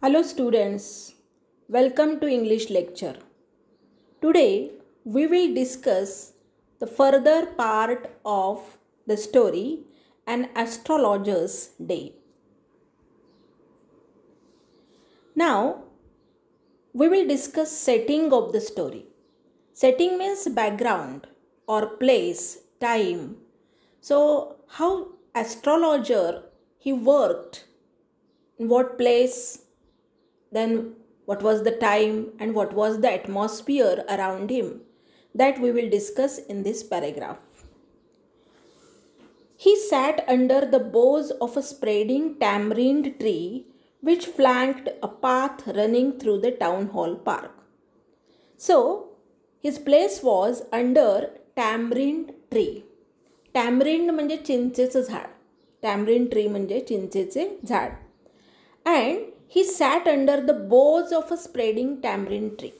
Hello students, welcome to English lecture. Today we will discuss the further part of the story An Astrologer's Day. Now we will discuss setting of the story. Setting means background or place, time. So how astrologer he worked, in what place, then what was the time and what was the atmosphere around him, that we will discuss in this paragraph. He sat under the boughs of a spreading tamarind tree which flanked a path running through the town hall park. So his place was under tamarind tree. Tamarind म्हणजे चिंचेचं झाड. Tamarind tree म्हणजे चिंचेचे झाड. And he sat under the boughs of a spreading tamarind tree.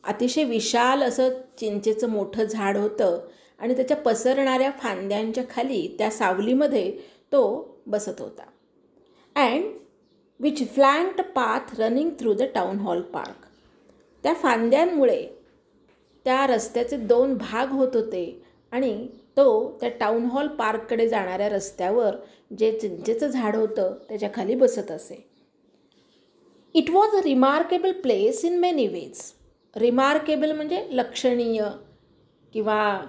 अतिशय विशाल असं चिंचेचं मोठं झाड होतं आणि त्याच्या पसरणाऱ्या फांद्यांच्या खाली त्या सावलीमध्ये तो बसत होता. And which flanked path running through the town hall park. त्या फांद्यांमुळे त्या रस्त्याचे दोन भाग होत होते आणि तो त्या टाउन हॉल पार्ककडे जाणाऱ्या रस्त्यावर जे चिंचेचं झाड होतं त्याच्या खाली बसत असे. It was a remarkable place in many veg. Remarkable म्हणजे लक्षणीय किंवा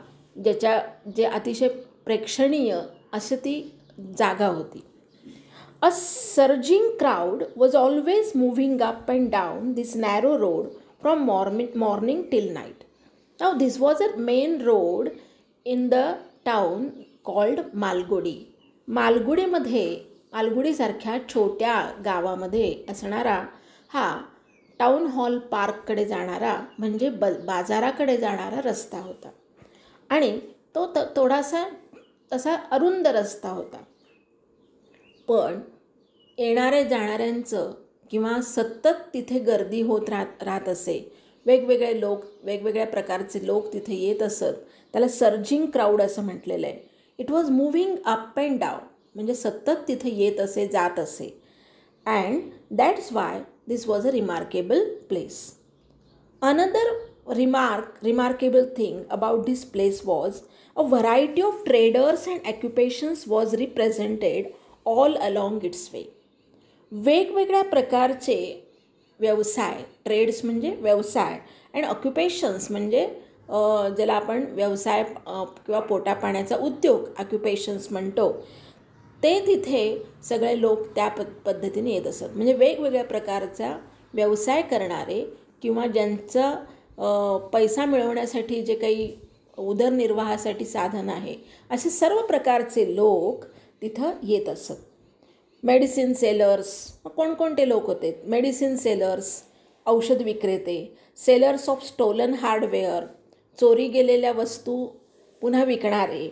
जे अतिशय प्रेक्षणीय अशी ती जागा होती. A surging crowd was always moving up and down this narrow road from morning till night. Now this was a main road in the town called Malgudi. मालगुडीसारख्या छोट्या गावामध्ये असणारा हा टाउन हॉल पार्ककडे जाणारा म्हणजे बाजाराकडे जाणारा रस्ता होता आणि तो थोडासा तसा अरुंद रस्ता होता. पण येणाऱ्या जाणाऱ्यांचं किंवा सतत तिथे गर्दी होत राहत असे. वेगवेगळे लोक, वेगवेगळ्या प्रकारचे लोक तिथे येत असत. त्याला सर्जिंग क्राऊड असं म्हटलेलं आहे. It was moving up and down म्हणजे सतत तिथे येत असे, जात असे. And that's why this was a remarkable place. Another remarkable thing about this place was a variety of traders and occupations was represented all along its way. वेगवेगळ्या प्रकारचे व्यवसाय, ट्रेड्स म्हणजे व्यवसाय आणि ऑक्युपेशन्स म्हणजे ज्याला आपण व्यवसाय किंवा पोटापाण्याचा उद्योग ऑक्युपेशन्स म्हणतो, ते तिथे सगळे लोक त्या पद्धतीने येत असत. म्हणजे वेगवेगळ्या प्रकारचा व्यवसाय करणारे किंवा ज्यांचा पैसा मिळवण्यासाठी जे काही उदरनिर्वाहासाठी साधन आहे असे सर्व प्रकारचे लोक तिथं येत असत. मेडिसिन सेलर्स, कोणकोणते लोक होते? मेडिसिन सेलर्स, औषध विक्रेते, सेलर्स ऑफ स्टोलन हार्डवेअर, चोरी गेलेल्या वस्तू पुन्हा विकणारे,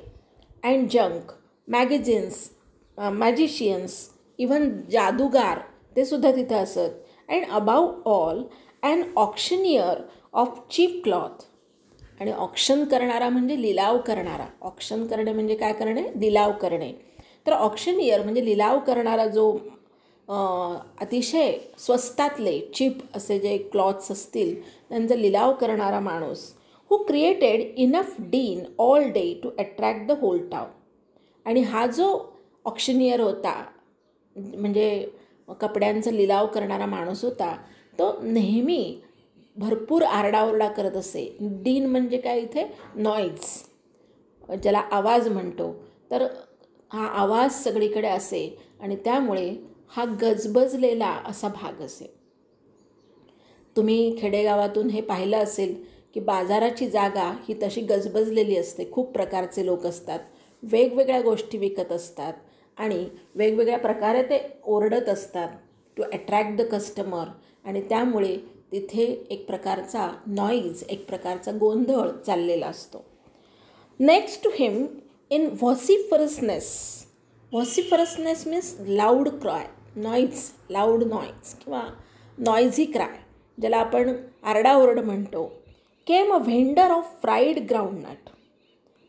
and junk, magazines, magicians, even जादूगार ते सुद्धा तिथं असत. And above all and auctioneer of cheap cloth. आणि ऑक्शन करणारा म्हणजे लिलाव करणारा. ऑक्शन करणे म्हणजे काय करणे? लिलाव करणे. तर ऑक्शनियर म्हणजे लिलाव करणारा जो अतिशय स्वस्तातले चीप असे जे क्लॉथ्स असतील त्यांचा लिलाव करणारा माणूस. Who created enough din all day to attract the whole town. आणि हा जो ऑक्शनियर होता म्हणजे कपड्यांचा लिलाव करणारा माणूस होता, तो नेहमी भरपूर आरडाओरडा करत असे. डीन म्हणजे काय? इथे नॉईज, ज्याला आवाज म्हणतो. तर हा आवाज सगळीकडे असे आणि त्यामुळे हा गजबजलेला असा भाग असे. तुम्ही खेडेगावातून हे पाहिलं असेल की बाजाराची जागा ही तशी गजबजलेली असते. खूप प्रकारचे लोक असतात, वेगवेगळ्या गोष्टी विकत असतात आणि वेगवेगळ्या प्रकारे ते ओरडत असतात टू अट्रॅक्ट द कस्टमर. आणि त्यामुळे तिथे एक प्रकारचा नॉईज, एक प्रकारचा गोंधळ चाललेला असतो. Next to him in vociferousness. Vociferousness means loud cry, noise, loud noise किंवा नॉईझी क्राय, ज्याला आपण आरडाओरड म्हणतो. Came a vendor of fried groundnut.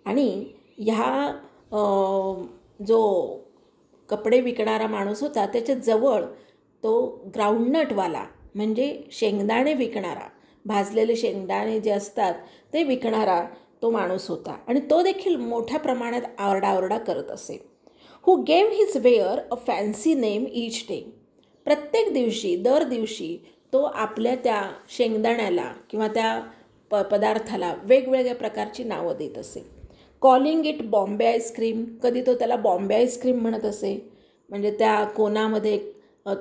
आणि ह्या जो कपडे विकणारा माणूस होता त्याच्याजवळ तो ग्राउंडनटवाला म्हणजे शेंगदाणे विकणारा, भाजलेले शेंगदाणे जे असतात ते विकणारा तो माणूस होता आणि तो देखील मोठ्या प्रमाणात आरडाओरडा करत असे. हू गेव हिज वेअर अ फॅन्सी नेम ईच डे. प्रत्येक दिवशी दर दिवशी तो आपल्या त्या शेंगदाण्याला किंवा त्या पदार्थाला वेगवेगळ्या प्रकारची नावं देत असे. कॉलिंग इट बॉम्बे आईस्क्रीम, कधी तो त्याला बॉम्बे आईस्क्रीम म्हणत असे. म्हणजे त्या कोनामध्ये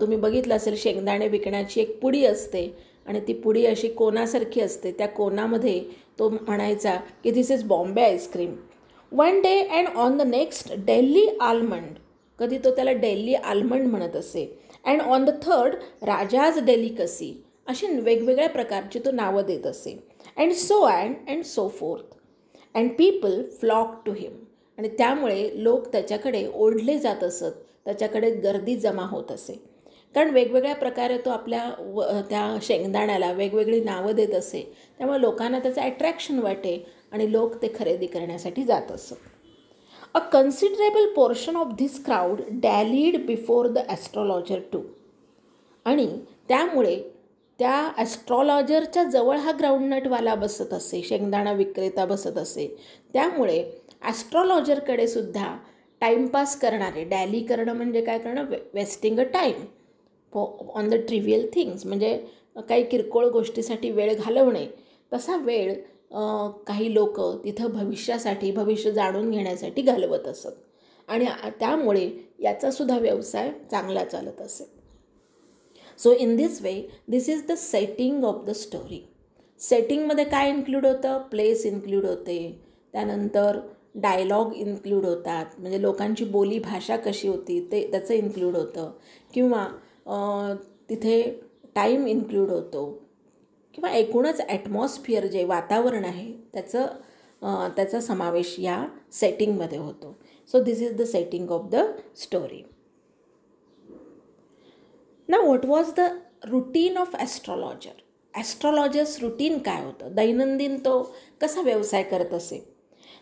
तुम्ही बघितलं असेल शेंगदाणे विकण्याची एक पुडी असते आणि ती पुडी अशी कोनासारखी असते, त्या कोनामध्ये तो म्हणायचा की this is Bombay ice cream. One day and on the next Delhi almond, कधी तो त्याला डेल्ली आल्मंड म्हणत असे. And on the third Raja's delicacy, अशी वेगवेगळ्या प्रकारची तो नावं देत असे. And so and so forth. And people flock to him, आणि त्यामुळे लोक त्याच्याकडे ओढले जात असत, त्याच्याकडे गर्दी जमा होत असे. कारण वेगवेगळ्या प्रकारे तो आपल्या त्या शेंगदाण्याला वेगवेगळी नावं देत असे, त्यामुळे लोकांना त्याचं अट्रॅक्शन वाटे आणि लोक ते खरेदी करण्यासाठी जात असत. A considerable portion of this crowd dallied before the astrologer too. आणि त्यामुळे त्या ॲस्ट्रॉलॉजरच्या जवळ हा ग्राउंडनटवाला बसत असे, शेंगदाणा विक्रेता बसत असे. त्यामुळे ॲस्ट्रॉलॉजरकडे सुद्धा टाईमपास करणारे, डॅली करणं म्हणजे काय करणं, wasting a time on the trivial things, म्हणजे काही किरकोळ गोष्टीसाठी वेळ घालवणे, तसा वेळ काही लोक तिथं भविष्य जाणून घेण्यासाठी घालवत असत. आणि त्यामुळे याचासुद्धा व्यवसाय चांगला चालत असे. So in this way this is the setting of the story. सेटिंगमध्ये काय इन्क्लूड होतं, प्लेस इन्क्लूड होते, त्यानंतर डायलॉग इन्क्लूड होतात, म्हणजे लोकांची बोली भाषा कशी होती त्याचं इन्क्लूड होतं, किंवा तिथे टाईम इन्क्लूड होतो, किंवा एकूणच ॲटमॉस्फिअर जे वातावरण आहे त्याचा समावेश या सेटिंगमध्ये होतो. So this is the setting of the story. Now what was the routine of astrologer. Astrologers routine काय होतं, दैनंदिन तो कसा व्यवसाय करत असे.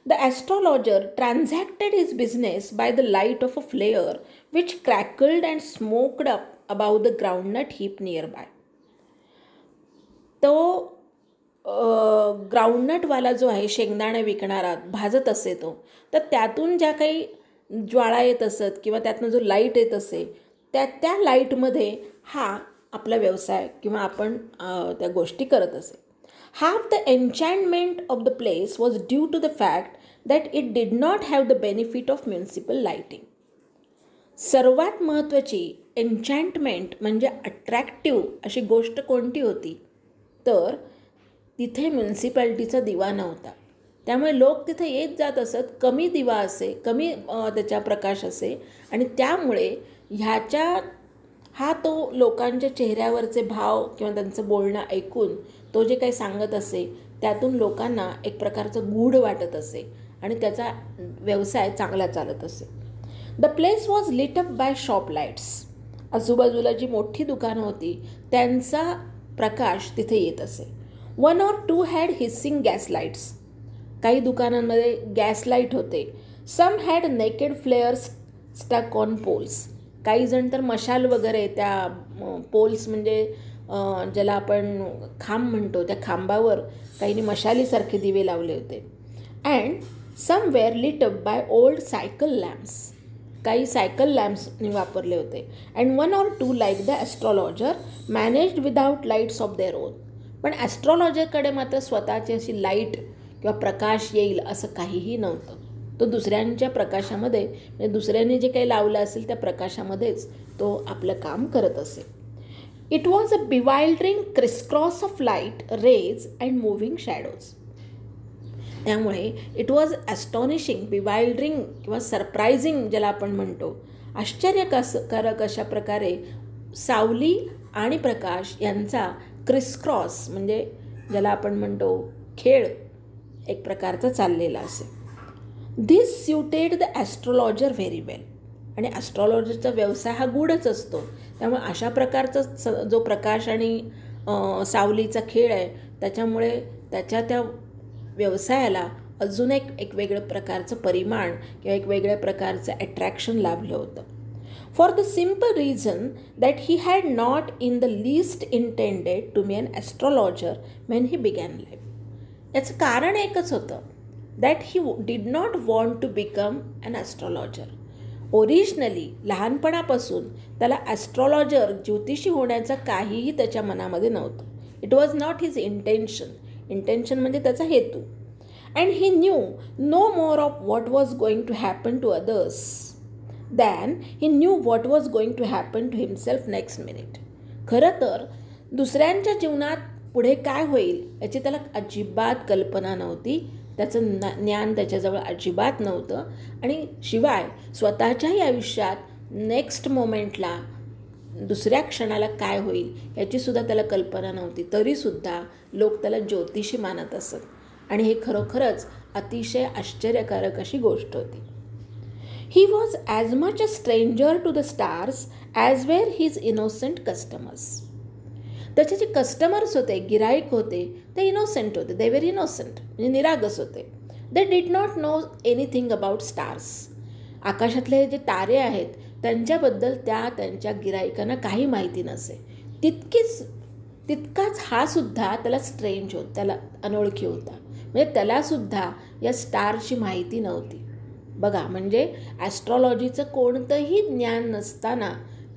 The astrologer transacted his business by the light of a flare which crackled and smoked up above the groundnut heap nearby. तो ग्राउंडनटवाला जो आहे, शेंगदाणे विकणारा, भाजत असे तो, तर त्यातून ज्या काही ज्वाळा येत असत किंवा त्यातनं जो लाईट येत असे, त्या लाईटमध्ये हा आपला व्यवसाय किंवा आपण त्या गोष्टी करत असे. Half the enchantment of the place was due to the fact that it did not have the benefit of municipal lighting. सर्वात महत्त्वाची एन्चॅन्टमेंट म्हणजे अट्रॅक्टिव्ह अशी गोष्ट कोणती होती, तर तिथे म्युन्सिपॅलिटीचा दिवा नव्हता. त्यामुळे लोक तिथे येत जात असत, कमी दिवा असे, कमी त्याचा प्रकाश असे, आणि त्यामुळे हा तो लोकांच्या चेहऱ्यावरचे भाव किंवा त्यांचं बोलणं ऐकून तो जे काही सांगत असे त्यातून लोकांना एक प्रकारचं गूढ वाटत असे आणि त्याचा व्यवसाय चांगला चालत असे. The place was lit up by shop lights. आजूबाजूला जी मोठी दुकानं होती त्यांचा प्रकाश तिथे येत असे. 1 or 2 had hissing gas lights. काही दुकानांमध्ये गॅस लाईट होते. Some had naked flares stuck on poles. काही जण तर मशाल वगैरे त्या पोल्स म्हणजे ज्याला आपण खांब म्हणतो, त्या खांबावर काहींनी मशालीसारखे दिवे लावले होते. And some were lit up by old cycle lamps. काही सायकल लॅम्प्सनी वापरले होते. And 1 or 2 like the astrologer managed without lights of their own. पण ॲस्ट्रॉलॉजरकडे मात्र स्वतःची अशी लाईट किंवा प्रकाश येईल असं काहीही नव्हतं. तो दुसऱ्यांच्या प्रकाशामध्ये, म्हणजे दुसऱ्यांनी जे काही लावलं असेल त्या प्रकाशामध्येच तो आपलं काम करत असे. It was a bewildering crisscross of light rays and moving shadows. त्यामुळे इट वॉज ॲस्टॉनिशिंग, बिवाइल्डरिंग किंवा सरप्रायझिंग ज्याला आपण म्हणतो, आश्चर्यकारक अशा प्रकारे सावली आणि प्रकाश यांचा क्रिसक्रॉस म्हणजे ज्याला आपण म्हणतो खेळ एक प्रकारचा चाललेला असे. धिस स्युटेड द ॲस्ट्रॉलॉजर व्हेरी वेल. आणि ॲस्ट्रॉलॉजरचा व्यवसाय हा गूढच असतो, त्यामुळे अशा प्रकारचा जो प्रकाश आणि सावलीचा खेळ आहे त्याच्यामुळे त्याच्या त्या व्यवसायाला अजून एक वेगळं प्रकारचं परिमाण किंवा एक वेगळ्या प्रकारचं अट्रॅक्शन लाभलं होतं. for the simple reason that he had not in the least intended to be an astrologer when he began life. याचं कारण एकच होतं, that he did not want to become an astrologer. Originally लहानपणापासून त्याला astrologer ज्योतिषी होण्याचं काहीही त्याच्या मनामध्ये नव्हतं. It was not his intention म्हणजे त्याचा हेतू. And he knew no more of what was going to happen to others than he knew what was going to happen to himself next minute. खरं तर दुसऱ्यांच्या जीवनात पुढे काय होईल याची त्याला अजिबात कल्पना नव्हती. त्याचं ज्ञान त्याच्याजवळ अजिबात नव्हतं. आणि शिवाय स्वतःच्याही आयुष्यात नेक्स्ट मोमेंटला दुसऱ्या क्षणाला काय होईल याचीसुद्धा त्याला कल्पना नव्हती. तरीसुद्धा लोक त्याला ज्योतिषी मानत असत. आणि हे खरोखरच अतिशय आश्चर्यकारक अशी गोष्ट होती. He was as much a stranger to the stars as were his innocent customers. त्याचे जे कस्टमर्स होते, गिराईक होते, ते इनोसेंट होते. दे वेर इनोसेंट म्हणजे निरागस होते. They did not know anything about stars. आकाशातले जे तारे आहेत त्यांच्याबद्दल त्यांच्या गिराईकांना काही माहिती नसे. तितकाच हा सुद्धा त्याला स्ट्रेंज होता, त्याला अनोळखी होता. म्हणजे त्यालासुद्धा या स्टारची माहिती नव्हती. बघा, म्हणजे ॲस्ट्रॉलॉजीचं कोणतंही ज्ञान नसताना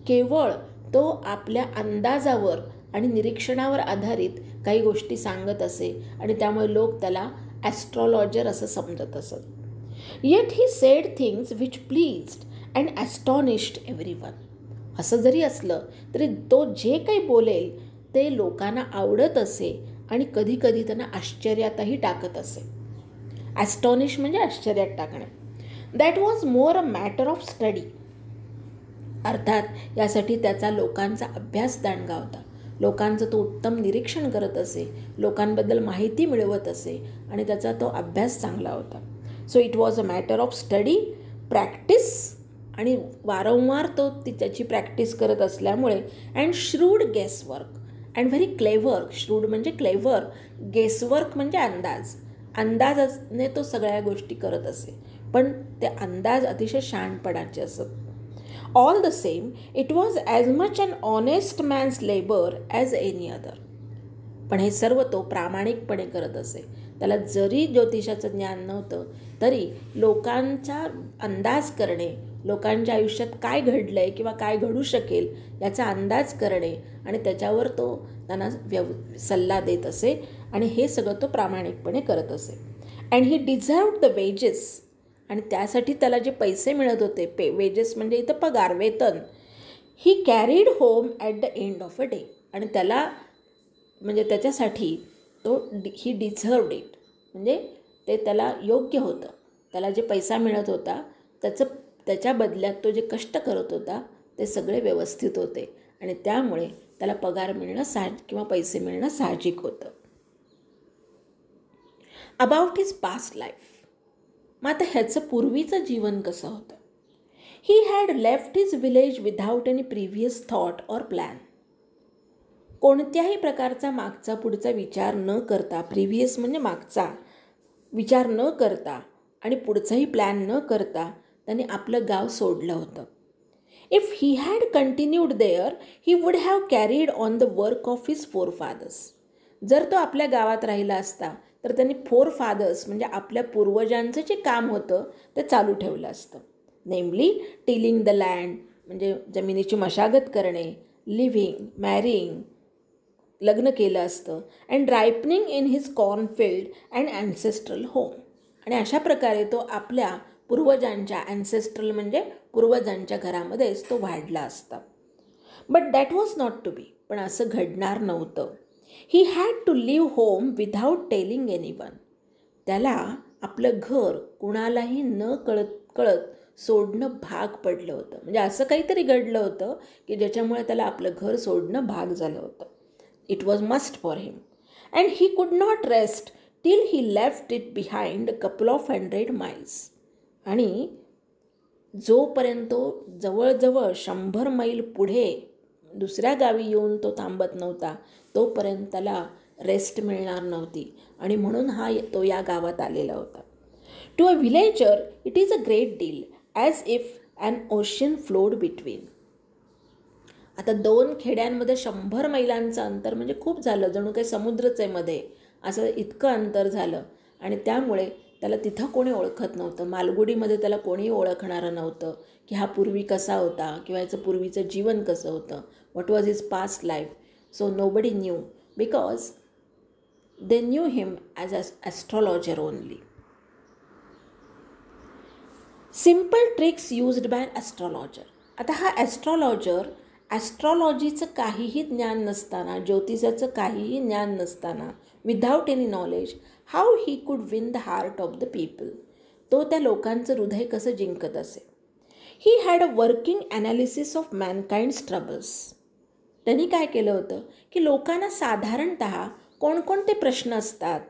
केवळ तो आपल्या अंदाजावर आणि निरीक्षणावर आधारित काही गोष्टी सांगत असे आणि त्यामुळे लोक त्याला ॲस्ट्रॉलॉजर असं समजत असत. Yet he said things which pleased and astonished everyone. असं जरी असलं तरी तो जे काही बोलेल ते लोकांना आवडत असे आणि कधीकधी त्यांना आश्चर्यातही टाकत असे. ॲस्टॉनिश म्हणजे आश्चर्यात टाकणे. That was more a matter of study. अर्थात यासाठी त्याचा लोकांचा अभ्यास दांडगा होता. लोकांचं तो उत्तम निरीक्षण करत असे, लोकांबद्दल माहिती मिळवत असे आणि त्याचा तो अभ्यास चांगला होता. So it was a matter of study, practice आणि वारंवार तो त्याची प्रॅक्टिस करत असल्यामुळे and shrewd guesswork and very clever. Shrewd म्हणजे क्लेवर, गेसवर्क म्हणजे अंदाजाने तो सगळ्या गोष्टी करत असे. पण ते अंदाज अतिशय शहाणपणाचे असत. All the same it was as much an honest man's labour as any other. पण हे सर्व तो प्रामाणिकपणे करत असे. त्याला जरी ज्योतिषाचं ज्ञान नव्हतं तरी लोकांचा अंदाज करणे, लोकांच्या आयुष्यात काय घडलं आहे किंवा काय घडू शकेल याचा अंदाज करणे आणि त्याच्यावर तो त्यांना सल्ला देत असे आणि हे सगळं तो प्रामाणिकपणे करत असे. And he deserved the wages. आणि त्यासाठी त्याला जे पैसे मिळत होते, वेजेस म्हणजे इथं पगार, वेतन, he carried home at the end of a day. आणि त्याला म्हणजे त्याच्यासाठी ही डिझर्व्ड इट म्हणजे ते त्याला योग्य होतं. त्याला जे पैसा मिळत होता त्याच्या बदल्यात तो जे कष्ट करत होता ते सगळे व्यवस्थित होते आणि त्यामुळे त्याला पगार मिळणं किंवा पैसे मिळणं साहजिक होतं. About his past life. मग आता ह्याचं पूर्वीचं जीवन कसं होतं. He had left his village without any previous thought or plan. कोणत्याही प्रकारचा मागचा पुढचा विचार न करता, प्रिव्हियस म्हणजे मागचा विचार न करता आणि पुढचाही प्लॅन न करता त्याने आपलं गाव सोडलं होतं. If he had continued there he would have carried on the work of his forefathers. जर तो आपल्या गावात राहिला असता तर त्यांनी फोरफादर्स म्हणजे आपल्या पूर्वजांचं जे काम होतं ते चालू ठेवलं असतं. नेमली टिलिंग द लँड म्हणजे जमिनीची मशागत करणे, लिव्हिंग, मॅरिंग, लग्न केलं असतं, and ripening in his cornfield and ancestral home. आणि अशा प्रकारे तो आपल्या पूर्वजांच्या, ॲन्सेस्ट्रल म्हणजे पूर्वजांच्या घरामध्येच तो वाढला असता. But that was not to be. पण असं घडणार नव्हतं. He had to leave home without telling anyone. त्याला आपलं घर कुणालाही न कळत सोडणं भाग पडलं होतं. म्हणजे असं काहीतरी घडलं होतं की ज्याच्यामुळे त्याला आपलं घर सोडणं भाग झालं होतं. It was must for him and he could not rest till he left it behind couple of 100 miles. आणि जोपर्यंत जवळजवळ 100 मैल पुढे दुसऱ्या गावी येऊन तो थांबत नव्हता तोपर्यंत त्याला रेस्ट मिळणार नव्हती आणि म्हणून तो या गावात आलेला होता. To a villager it is a great deal as if and ocean flowed between. आता 2 खेड्यांमध्ये 100 मैलांचं अंतर म्हणजे खूप झालं, जणू काही समुद्रच आहे मध्ये, असं इतकं अंतर झालं. आणि त्यामुळे त्याला तिथं कोणी ओळखत नव्हतं. मालगुडीमध्ये त्याला कोणी ओळखणारं नव्हतं की हा पूर्वी कसा होता किंवा याचं पूर्वीचं जीवन कसं होतं. What was his past life. So nobody knew because they knew him as a astrologer only. Simple tricks used by astrologer. आता हा ॲस्ट्रॉलॉजीचं काहीही ज्ञान नसताना, ज्योतिषाचं काहीही ज्ञान नसताना, without any knowledge, how he could win the heart of the people. तो त्या लोकांचं हृदय कसं जिंकत असे. He had a working analysis of mankind's troubles. त्यांनी काय केलं होतं की लोकांना साधारणत कोणकोणते प्रश्न असतात,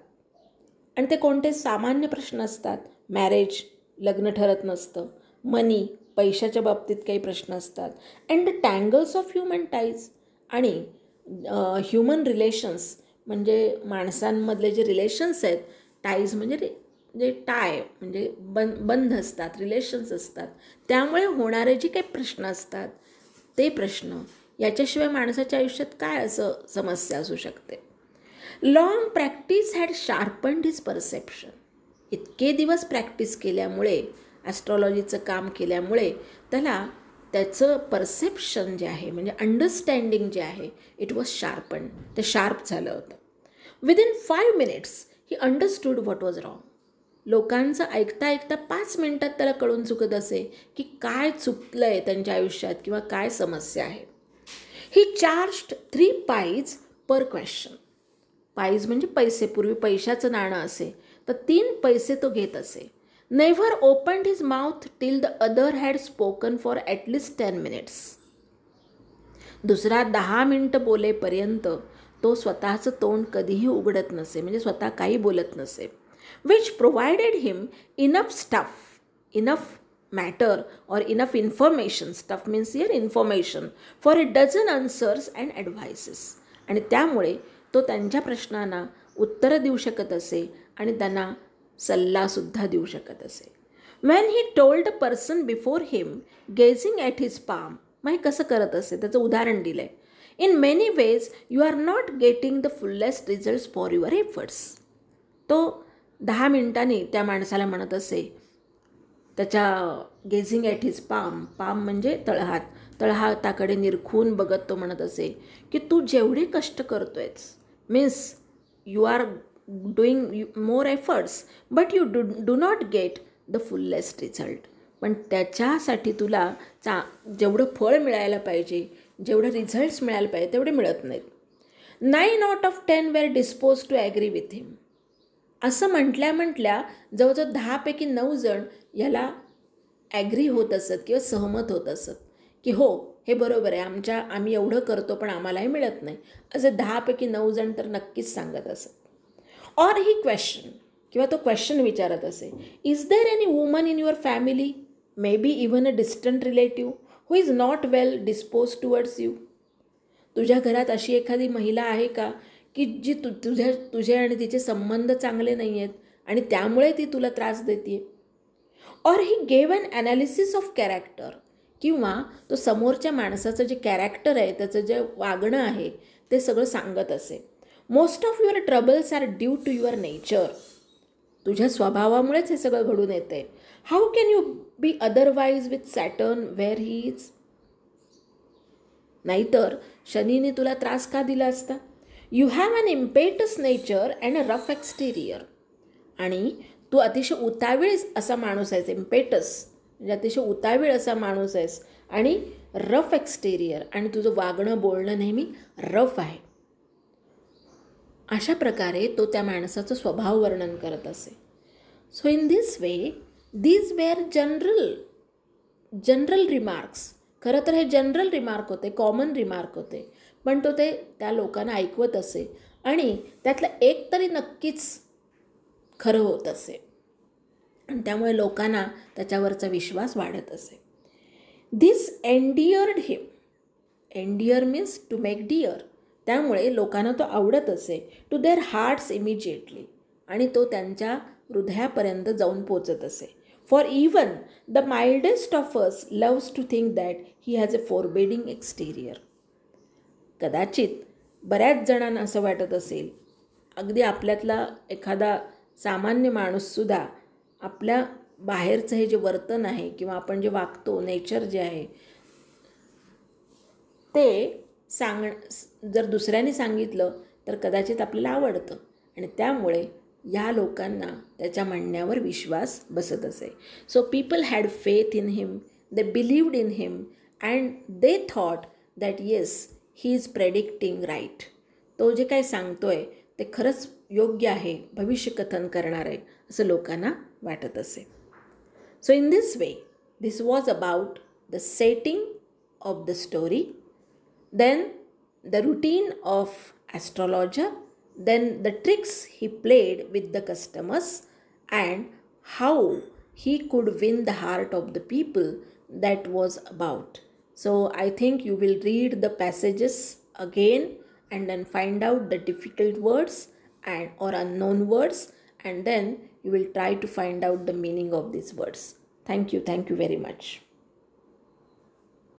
आणि ते कोणते सामान्य प्रश्न असतात. मॅरेज, लग्न ठरत नसतं. मनी, पैशाच्या बाबतीत काही प्रश्न असतात. And the tangles of human ties. आणि ह्युमन रिलेशन्स म्हणजे माणसांमधले जे रिलेशन्स आहेत, टाईज म्हणजे टाय म्हणजे बंध असतात, रिलेशन्स असतात. त्यामुळे होणारे जे काही प्रश्न असतात ते प्रश्न, याच्याशिवाय माणसाच्या आयुष्यात काय असं समस्या असू शकते. Long practice had sharpened his perception. इतके दिवस प्रॅक्टिस केल्यामुळे, ॲस्ट्रॉलॉजीचं काम केल्यामुळे त्याला त्याचं परसेप्शन जे आहे म्हणजे अंडरस्टँडिंग जे आहे, इट वॉज शार्पन. ते शार्प झालं होतं. Within 5 minutes he understood what was wrong. लोकांचं ऐकता ऐकता 5 मिनिटात त्याला कळून चुकत असे की काय चुकलं आहे त्यांच्या आयुष्यात किंवा काय समस्या आहे. ही चार्ज्ड 3 pies पर क्वेश्चन. पाईज म्हणजे पैसे, पूर्वी पैशाचं नाणं असे तर 3 पैसे तो घेत असे. Never opened his mouth till the other had spoken for at least 10 minutes. दुसरा 10 मिनिटं बोलेपर्यंत तो स्वतःचं तोंड कधीही उघडत नसे, म्हणजे स्वतः काही बोलत नसे. Which provided him enough matter or enough information. Stuff means here information for a dozen answers and advices. आणि त्यामुळे तो त्यांच्या प्रश्नांना उत्तरं देऊ शकत असे आणि त्यांना सल्लासुद्धा देऊ शकत असे. When he told a person before him gazing at his palm. मग हे कसं करत असे, त्याचं उदाहरण दिलं आहे. In many ways you are not getting the fullest results for your efforts. तो 10 मिनिटांनी त्या माणसाला म्हणत असे, त्याच्या गेझिंग ॲट हिज पाम म्हणजे तळहात, तळहाताकडे निरखून बघत तो म्हणत असे की तू जेवढे कष्ट करतोयस, means you are doing more efforts but you do not get the fullest result. पण त्याच्यासाठी तुला जेवढं फळ मिळायला पाहिजे, जेवढे रिझल्ट्स मिळायला पाहिजे तेवढे मिळत नाहीत. 9 out of 10 were disposed to agree with him. असं म्हटल्या जवळजवळ 10 पैकी 9 जण याला ॲग्री होत असत किंवा सहमत होत असत की हो हे बरोबर आहे, आम्ही एवढं करतो पण आम्हालाही मिळत नाही, असे 10 पैकी 9 जण तर नक्कीच सांगत असत. ऑर ही क्वेश्चन किंवा तो क्वेश्चन विचारत असे, is there any woman in your family, may be even a distant relative, who is not well dispose towards you. तुझ्या घरात अशी एखादी महिला आहे का की जी तुझे आणि तिचे संबंध चांगले नाही आहेत आणि त्यामुळे ती तुला त्रास देते. Or he gave an analysis of character. किंवा तो समोरच्या माणसाचं जे कॅरेक्टर आहे, त्याचं जे वागणं आहे ते सगळं सांगत असे. Most of your troubles are due to your nature. तुझ्या स्वभावामुळेच हे सगळं घडून येते. How can you be otherwise with Saturn where he is. नाहीतर शनीने तुला त्रास का दिला असता. You have an impetus nature and a rough exterior. आणि तू अतिशय उतावीळ असा माणूस आहेस. इम्पेटस म्हणजे अतिशय उतावीळ असा माणूस आहेस आणि रफ एक्सटेरियर, आणि तुझं वागणं बोलणं नेहमी रफ आहे. अशा प्रकारे तो त्या माणसाचं स्वभाव वर्णन करत असे. So in this way these were general remarks. खरं तर हे जनरल रिमार्क होते, कॉमन रिमार्क होते, पण तो ते त्या लोकांना ऐकवत असे आणि त्यातलं एक तरी नक्कीच खरं होत असे आणि त्यामुळे लोकांना त्याच्यावरचा विश्वास वाढत असे. This endeared him. Endear means to make dear. त्यामुळे लोकांना तो आवडत असे. To their hearts immediately. आणि तो त्यांच्या हृदयापर्यंत जाऊन पोचत असे. For even the mildest of us loves to think that he has a forbidding exterior. कदाचित बऱ्याच जणांना असं वाटत असेल, अगदी आपल्यातला एखादा सामान्य माणूससुद्धा आपल्या बाहेरचं हे जे वर्तन आहे किंवा आपण जे वागतो, नेचर जे आहे ते जर दुसऱ्याने सांगितलं तर कदाचित आपल्याला आवडतं आणि त्यामुळे या लोकांना त्याच्या म्हणण्यावर विश्वास बसत असे. So people had faith in him, they believed in him and they thought that yes he is predicting right. तो जे काही सांगतोय ते खरंच योग्य आहे, भविष्यकथन करणार आहे असं लोकांना वाटत असे. So in this way this was about the setting of the story, then the routine of astrologer, then the tricks he played with the customers, and how he could win the heart of the people that was about. So I think you will read the passages again and then find out the difficult words or unknown words, and then you will try to find out the meaning of these words. Thank you very much.